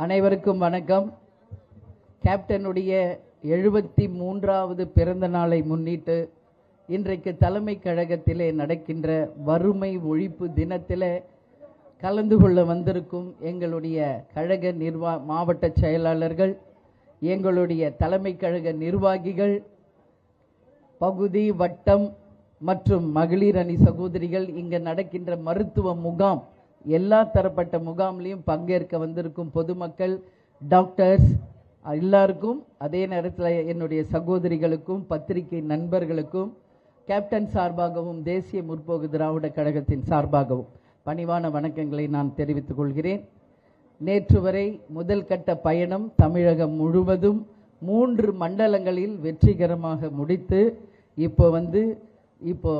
அனைவருக்கும் வணக்கம். கேப்டனுடைய 73வது பிறந்த நாளை முன்னிட்டு இன்றைக்கு தலைமை கழகத்திலே நடக்கின்ற வறுமை ஒழிப்பு தினத்திலே கலந்து கொள்ள வந்திருக்கும் எங்களுடைய கழக மாவட்ட செயலாளர்கள், எங்களுடைய தலைமை கழக நிர்வாகிகள், பகுதி வட்டம் மற்றும் மகளிர் அணி சகோதரிகள், இங்கு நடக்கின்ற மருத்துவ முகாம், எல்லா தரப்பட்ட முகாம்லையும் பங்கேற்க வந்திருக்கும் பொதுமக்கள், டாக்டர்ஸ் எல்லாருக்கும், அதே நேரத்தில் என்னுடைய சகோதரிகளுக்கும் பத்திரிகை நண்பர்களுக்கும் கேப்டன் சார்பாகவும் தேசிய முற்போக்கு திராவிட கழகத்தின் சார்பாகவும் பணிவான வணக்கங்களை நான் தெரிவித்துக் கொள்கிறேன். நேற்று வரை முதல் கட்ட பயணம் தமிழகம் முழுவதும் 3 மண்டலங்களில் வெற்றிகரமாக முடித்து இப்போ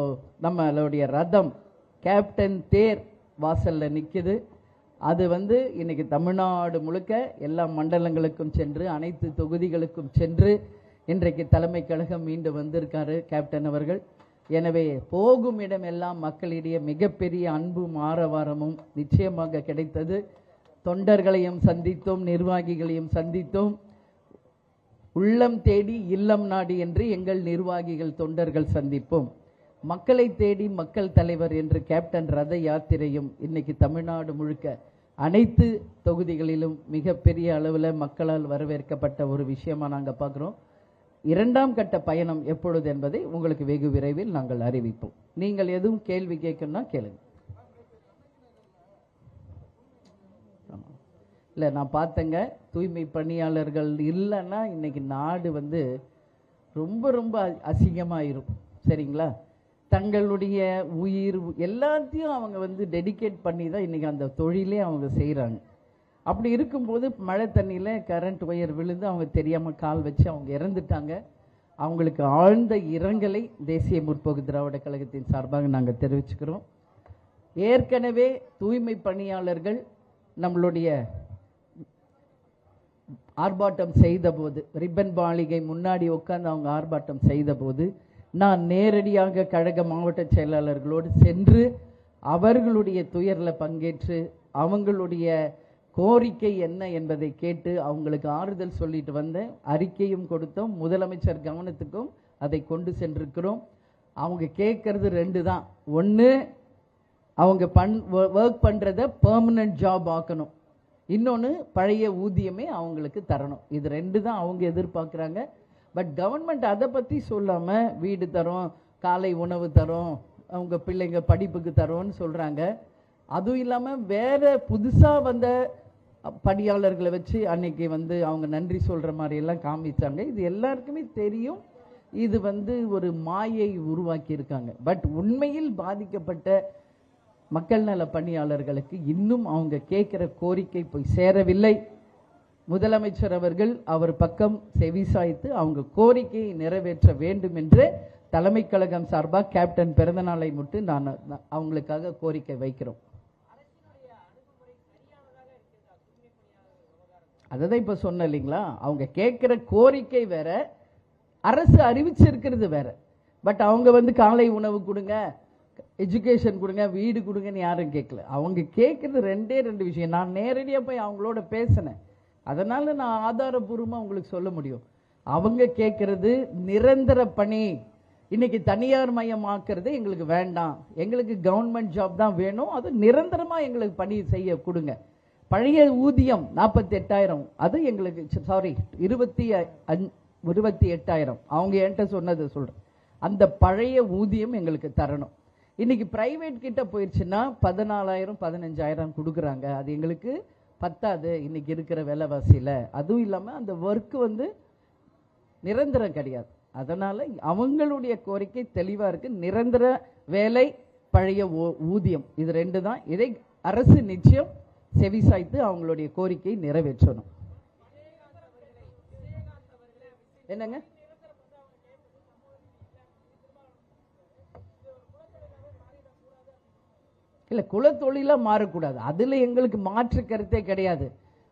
நம்மளுடைய ரதம் கேப்டன் தேர் வாசல்ல நிற்குது. அது இன்னைக்கு தமிழ்நாடு முழுக்க எல்லா மண்டலங்களுக்கும் சென்று அனைத்து தொகுதிகளுக்கும் சென்று இன்றைக்கு தலைமை கழகம் மீண்டு வந்திருக்காரு கேப்டன் அவர்கள். எனவே போகும் இடமெல்லாம் மக்களிடையே மிகப்பெரிய அன்பும் ஆரவாரமும் நிச்சயமாக கிடைத்தது. தொண்டர்களையும் சந்தித்தோம், நிர்வாகிகளையும் சந்தித்தோம். உள்ளம் தேடி இல்லம் நாடி என்று எங்கள் நிர்வாகிகள் தொண்டர்கள் சந்திப்போம். மக்களை தேடி மக்கள் தலைவர் என்று கேப்டன் ரத யாத்திரையும் இன்னைக்கு தமிழ்நாடு முழுக்க அனைத்து தொகுதிகளிலும் மிகப்பெரிய அளவில் மக்களால் வரவேற்கப்பட்ட ஒரு விஷயமா நாங்கள் பார்க்குறோம். 2ஆம் கட்ட பயணம் எப்பொழுது என்பதை உங்களுக்கு வெகு விரைவில் நாங்கள் அறிவிப்போம். நீங்கள் எதுவும் கேள்வி கேட்கணும்னா கேளுங்க. இல்லை, நான் பார்த்தேங்க, தூய்மை பணியாளர்கள் இல்லைன்னா இன்னைக்கு நாடு ரொம்ப ரொம்ப அசிங்கமாயிரும். சரிங்களா? தங்களுடைய உயிர் எல்லாத்தையும் அவங்க டெடிகேட் பண்ணி தான் இன்றைக்கி அந்த தொழிலே அவங்க செய்கிறாங்க. அப்படி இருக்கும்போது மழை தண்ணியில் கரண்ட் ஒயர் விழுந்து அவங்க தெரியாமல் கால் வச்சு அவங்க இறந்துட்டாங்க. அவங்களுக்கு ஆழ்ந்த இரங்கலை தேசிய முற்போக்கு திராவிட கழகத்தின் சார்பாக நாங்கள் தெரிவிச்சுக்கிறோம். ஏற்கனவே தூய்மை பணியாளர்கள் நம்மளுடைய ஆர்ப்பாட்டம் செய்த போது, ரிப்பன் மாளிகை முன்னாடி உட்கார்ந்து அவங்க ஆர்ப்பாட்டம் செய்த போது, நான் நேரடியாக கழக மாவட்ட செயலாளர்களோடு சென்று அவர்களுடைய துயரில் பங்கேற்று அவங்களுடைய கோரிக்கை என்ன என்பதை கேட்டு அவங்களுக்கு ஆறுதல் சொல்லிட்டு வந்தேன். அறிக்கையும் கொடுத்தோம். முதலமைச்சர் கவனத்துக்கும் அதை கொண்டு சென்றிருக்கிறோம். அவங்க கேட்கறது 2 தான். ஒன்று, அவங்க ஒர்க் பண்ணுறத பெர்மனன்ட் ஜாப் ஆக்கணும். இன்னொன்று, பழைய ஊதியமே அவங்களுக்கு தரணும். இது 2 தான் அவங்க எதிர்பார்க்குறாங்க. பட் கவர்மெண்ட் அதை பற்றி சொல்லாமல் வீடு தரோம், காலை உணவு தரோம், அவங்க பிள்ளைங்க படிப்புக்கு தரோன்னு சொல்கிறாங்க. அதுவும் இல்லாமல் வேறு புதுசாக வந்த பணியாளர்களை வச்சு அன்னைக்கு அவங்க நன்றி சொல்கிற மாதிரியெல்லாம் காமிச்சாங்க. இது எல்லாருக்குமே தெரியும். இது ஒரு மாயை உருவாக்கியிருக்காங்க. பட் உண்மையில் பாதிக்கப்பட்ட மக்கள் நல பணியாளர்களுக்கு இன்னும் அவங்க கேட்குற கோரிக்கை போய் சேரவில்லை. முதலமைச்சர் அவர்கள் அவர் பக்கம் செவிசாய்த்து அவங்க கோரிக்கையை நிறைவேற்ற வேண்டும் என்று தலைமை கழகம் சார்பாக கேப்டன் பிறந்த நாளை முட்டு நான் அவங்களுக்காக கோரிக்கை வைக்கிறோம். அதுதான் இப்போ சொன்ன இல்லைங்களா, அவங்க கேட்குற கோரிக்கை வேற, அரசு அறிவிச்சிருக்கிறது வேற. பட் அவங்க காலை உணவு கொடுங்க, எஜுகேஷன் கொடுங்க, வீடு கொடுங்கன்னு யாரும் கேட்கல. அவங்க கேட்குறது 2 விஷயம். நான் நேரடியாக போய் அவங்களோட பேசினேன். அதனால நான் ஆதாரபூர்வமாக உங்களுக்கு சொல்ல முடியும். அவங்க கேட்கறது நிரந்தர பணி. இன்னைக்கு தனியார் மயமாக்குறது எங்களுக்கு வேண்டாம், எங்களுக்கு கவர்மெண்ட் ஜாப் தான் வேணும், அது நிரந்தரமாக எங்களுக்கு பணி செய்ய கொடுங்க. பழைய ஊதியம் 48,000, அது எங்களுக்கு 28,000 அவங்க என்கிட்ட சொன்னதை சொல்கிறேன். அந்த பழைய ஊதியம் எங்களுக்கு தரணும். இன்னைக்கு பிரைவேட் கிட்ட போயிடுச்சுன்னா 14,000 15,000 கொடுக்குறாங்க. அது எங்களுக்கு பத்தாது இன்னைக்கு இருக்கிற விலைவாசியில். அதுவும் இல்லாமல் அந்த ஒர்க்கு நிரந்தரம் கிடையாது. அதனால் அவங்களுடைய கோரிக்கை தெளிவாக இருக்குது. நிரந்தர வேலை, பழைய ஊதியம், இது 2 தான். இதை அரசு நிச்சயம் செவிசாய்த்து அவங்களுடைய கோரிக்கையை நிறைவேற்றணும். என்னங்க? இல்லை, குலத்தொழிலாக மாறக்கூடாது. அதில் எங்களுக்கு மாற்று கருத்தே கிடையாது.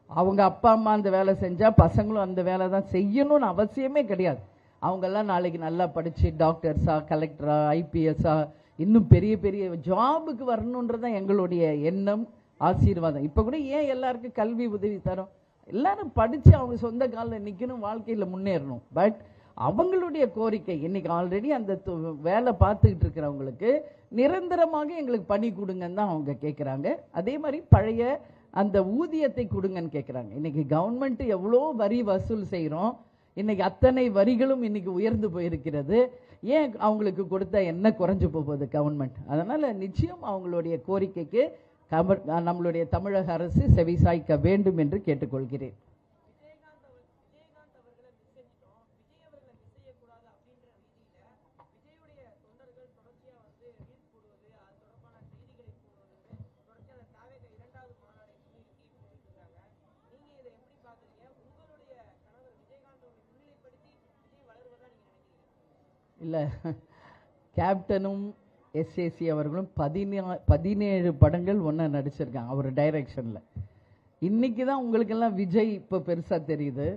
அவங்க அப்பா அம்மா அந்த வேலை செஞ்சால் பசங்களும் அந்த வேலை தான் செய்யணும்னு அவசியமே கிடையாது. அவங்கெல்லாம் நாளைக்கு நல்லா படித்து டாக்டர்ஸா, கலெக்டரா, ஐபிஎஸ்ஸா, இன்னும் பெரிய பெரிய ஜாபுக்கு வரணுன்றதான் எங்களுடைய எண்ணம், ஆசீர்வாதம். இப்போ கூட ஏன் எல்லாருக்கும் கல்வி உதவி தரோம்? எல்லாரும் படிச்சு அவங்க சொந்த காலில் நிக்கணும், வாழ்க்கையில முன்னேறணும். பட் அவங்களுடைய கோரிக்கை இன்னைக்கு ஆல்ரெடி அந்த வேலை பார்த்துக்கிட்டு இருக்கிறவங்களுக்கு நிரந்தரமாக எங்களுக்கு பணி கொடுங்கன்னு தான் அவங்க கேட்குறாங்க. அதே மாதிரி பழைய அந்த ஊதியத்தை கொடுங்கன்னு கேட்குறாங்க. இன்னைக்கு கவர்மெண்ட் எவ்வளோ வரி வசூல் செய்கிறோம், இன்னைக்கு அத்தனை வரிகளும் இன்னைக்கு உயர்ந்து போயிருக்கிறது. ஏன் அவங்களுக்கு கொடுத்தா என்ன குறைஞ்சு போகுது கவர்மெண்ட்? அதனால நிச்சயம் அவங்களுடைய கோரிக்கைக்கு நம்மளுடைய தமிழக அரசு செவிசாய்க்க வேண்டும் என்று கேட்டுக்கொள்கிறேன். இல்லை, கேப்டனும் எஸ்ஏசி அவர்களும் 17 படங்கள் ஒன்றா நடிச்சிருக்காங்க அவர் டைரக்ஷனில். இன்னைக்கு தான் உங்களுக்கெல்லாம் விஜய் இப்போ பெருசாக தெரியுது.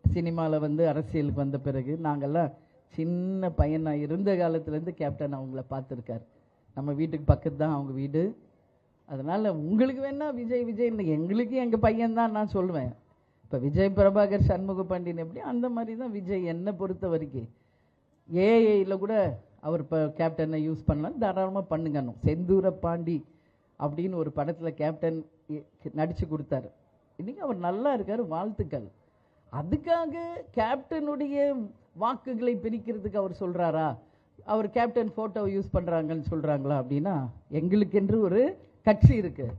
சினிமாவில் வந்து அரசியலுக்கு வந்த பிறகு நாங்கள்லாம் சின்ன பையனாக இருந்த காலத்துலேருந்து கேப்டன் அவங்கள பார்த்துருக்காரு. நம்ம வீட்டுக்கு பக்கத்து தான் அவங்க வீடு. அதனால் உங்களுக்கு வேணா விஜய் விஜய் எங்களுக்கு எங்கள் பையன்தான் நான் சொல்லுவேன். இப்போ விஜய் பிரபாகர் சண்முக பாண்டியன் எப்படி அந்த மாதிரி தான் விஜய். என்னை பொறுத்த வரைக்கும் ஏஐயில் கூட அவர் இப்போ கேப்டனை யூஸ் பண்ணலாம், தாராளமாக பண்ணுங்கன்னும். செந்தூர பாண்டி அப்படின்னு ஒரு படத்தில் கேப்டன் நடித்து கொடுத்தாரு. இன்றைக்கி அவர் நல்லா இருக்கார், வாழ்த்துக்கள். அதுக்காக கேப்டனுடைய வாக்குகளை பிரிக்கிறதுக்கு அவர் சொல்கிறாரா? அவர் கேப்டன் ஃபோட்டோவை யூஸ் பண்ணுறாங்கன்னு சொல்கிறாங்களா? அப்படின்னா எங்களுக்கென்று ஒரு கட்சி இருக்குது,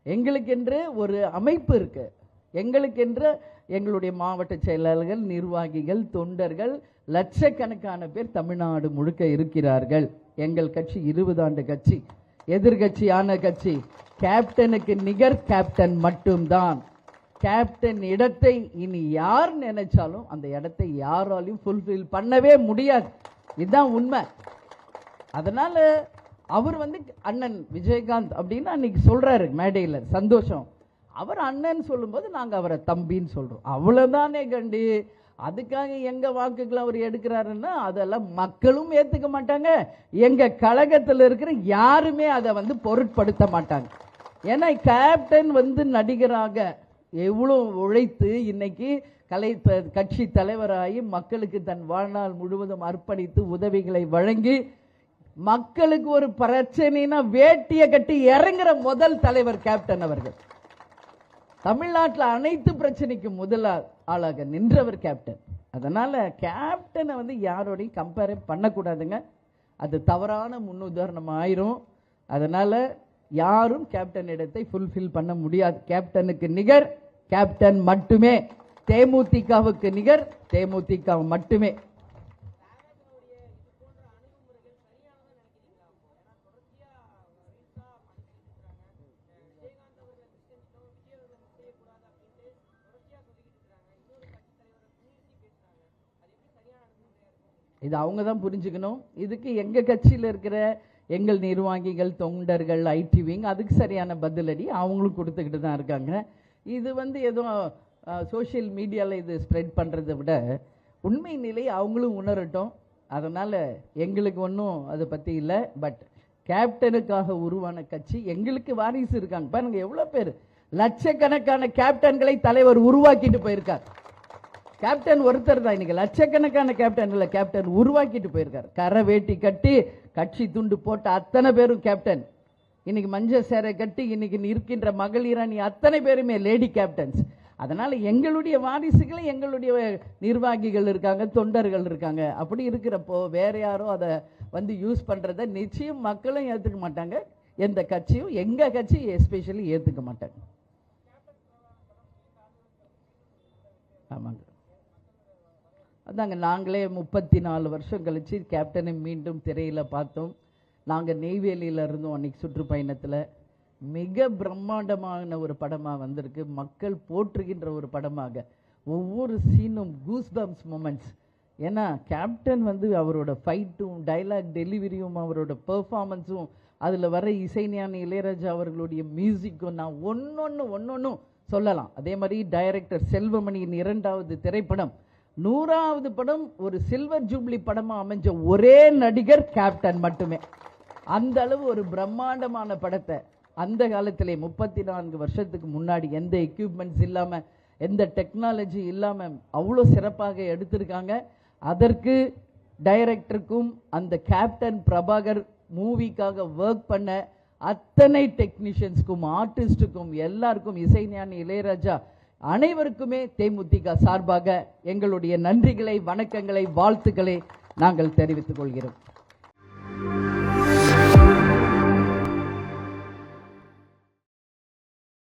எங்களுக்கென்று ஒரு அமைப்பு இருக்குது, எங்களுக்கென்று எங்களுடைய மாவட்ட செயலாளர்கள், நிர்வாகிகள், தொண்டர்கள், லட்சக்கணக்கான பேர் தமிழ்நாடு முழுக்க இருக்கிறார்கள். எங்கள் கட்சி 20 ஆண்டு கட்சி, எதிர்கட்சியான கட்சி. கேப்டனுக்கு நிகர் கேப்டன் மட்டும்தான். கேப்டன் இடத்தை இனி யார் நினைச்சாலும் அந்த இடத்தை யாராலையும் ஃபுல்ஃபில் பண்ணவே முடியாது. இதுதான் உண்மை. அதனால அவர் வந்து அண்ணன் விஜயகாந்த் அப்படின்னு அன்னைக்கு சொல்றாரு மேடையில், சந்தோஷம். அவர் அண்ணன் சொல்லும்போது நாங்கள் அவரை தம்பின்னு சொல்றோம், அவ்வளவுதானே கண்டி. அதுக்காக எங்க வாக்குகளை அவர் எடுக்கிறாருன்னா அதெல்லாம் மக்களும் ஏத்துக்க மாட்டாங்க, எங்க கழகத்தில் இருக்கிற யாருமே அதை வந்து பொருட்படுத்த மாட்டாங்க. ஏன்னா கேப்டன் வந்து நடிகராக எவ்வளோ உழைத்து இன்னைக்கு கட்சி தலைவராகி மக்களுக்கு தன் வாழ்நாள் முழுவதும் அர்ப்பணித்து உதவிகளை வழங்கி மக்களுக்கு ஒரு பிரச்சனைனா வேட்டியை கட்டி இறங்குற முதல் தலைவர் கேப்டன் அவர்கள். தமிழ்நாட்டில் அனைத்து பிரச்சனைக்கும் முதல் ஆளாக நின்றவர் கேப்டன். அதனால கேப்டனை வந்து யாரோடையும் கம்பேர் பண்ணக்கூடாதுங்க, அது தவறான முன்னுதாரணம் ஆயிரும். அதனால யாரும் கேப்டன் இடத்தை ஃபுல்ஃபில் பண்ண முடியாது. கேப்டனுக்கு நிகர் கேப்டன் மட்டுமே, தேமுதிகவுக்கு நிகர் தேமுதிக மட்டுமே. இது அவங்க தான் புரிஞ்சுக்கணும். இதுக்கு எங்க கட்சியில் இருக்கிற எங்கள் நிர்வாகிகள், தொண்டர்கள், ஐடி விங் அதுக்கு சரியான பதிலடி அவங்களும் கொடுத்துக்கிட்டு தான் இருக்காங்க. இது வந்து எதுவும் சோஷியல் மீடியாவில் இது ஸ்ப்ரெட் பண்ணுறதை விட உண்மை நிலை அவங்களும் உணரட்டும். அதனால் எங்களுக்கு ஒன்றும் அதை பற்றி இல்லை. பட் கேப்டனுக்காக உருவான கட்சி, எங்களுக்கு வாரிசு இருக்காங்க பாருங்க. எவ்வளோ பேர், லட்சக்கணக்கான கேப்டன்களை தலைவர் உருவாக்கிட்டு போயிருக்கார். கேப்டன் ஒருத்தர் தான், இன்னைக்கு லட்சக்கணக்கான கேப்டன்களை கேப்டன் உருவாக்கிட்டு போயிருக்கார். கரை வேட்டி கட்டி கட்சி துண்டு போட்ட அத்தனை பேரும் கேப்டன். இன்னைக்கு மஞ்சள் சேரை கட்டி இன்னைக்கு இருக்கின்ற மகளிர் அணி அத்தனை பேருமே லேடி கேப்டன்ஸ். அதனால எங்களுடைய வாரிசுகளை எங்களுடைய நிர்வாகிகள் இருக்காங்க, தொண்டர்கள் இருக்காங்க. அப்படி இருக்கிறப்போ வேற யாரோ அதை வந்து யூஸ் பண்றதை நிச்சயம் மக்களும் ஏற்றுக்க மாட்டாங்க, எந்த கட்சியும் எங்க கட்சி எஸ்பெஷலி ஏற்றுக்க மாட்டாங்க. ஆமாங்க, அதாங்க நாங்களே 34 வருஷம் கழிச்சு கேப்டனை மீண்டும் திரையில் பார்த்தோம். நாங்கள் நெய்வேலியில் இருந்தோம் அன்னைக்கு சுற்றுப்பயணத்தில். மிக பிரம்மாண்டமான ஒரு படமாக வந்திருக்கு, மக்கள் போற்றுகின்ற ஒரு படமாக. ஒவ்வொரு சீனும் கூஸ் பம்ப்ஸ் மூமெண்ட்ஸ். ஏன்னா கேப்டன் வந்து அவரோட ஃபைட்டும் டைலாக் டெலிவரியும் அவரோட பெர்ஃபார்மன்ஸும் அதில் வர இசைஞானி இளையராஜா அவர்களுடைய மியூசிக்கும் நான் ஒன்னொன்னும் சொல்லலாம். அதே மாதிரி டைரக்டர் செல்வமணியின் 2வது திரைப்படம், 100வது படம், ஒரு சில்வர் ஜூப்ளி படமா அமைஞ்ச ஒரே நடிகர் கேப்டன் மட்டுமே. அந்த அளவு ஒரு பிரம்மாண்டமான படத்தை அந்த காலத்திலே 34 வருஷத்துக்கு முன்னாடி எந்த எக்யூப்மெண்ட்ஸ் இல்லாம எந்த டெக்னாலஜி இல்லாமல் அவ்வளோ சிறப்பாக எடுத்திருக்காங்க. அதற்கு டைரக்டருக்கும் அந்த கேப்டன் பிரபாகர் மூவிக்காக ஒர்க் பண்ண அத்தனை டெக்னீஷியன்ஸ்க்கும் ஆர்டிஸ்டுக்கும் எல்லாருக்கும் இசைஞானி இளையராஜா அனைவருக்குமே தேமுதிக சார்பாக எங்களுடைய நன்றிகளை, வணக்கங்களை, வாழ்த்துக்களை நாங்கள் தெரிவித்துக் கொள்கிறோம்.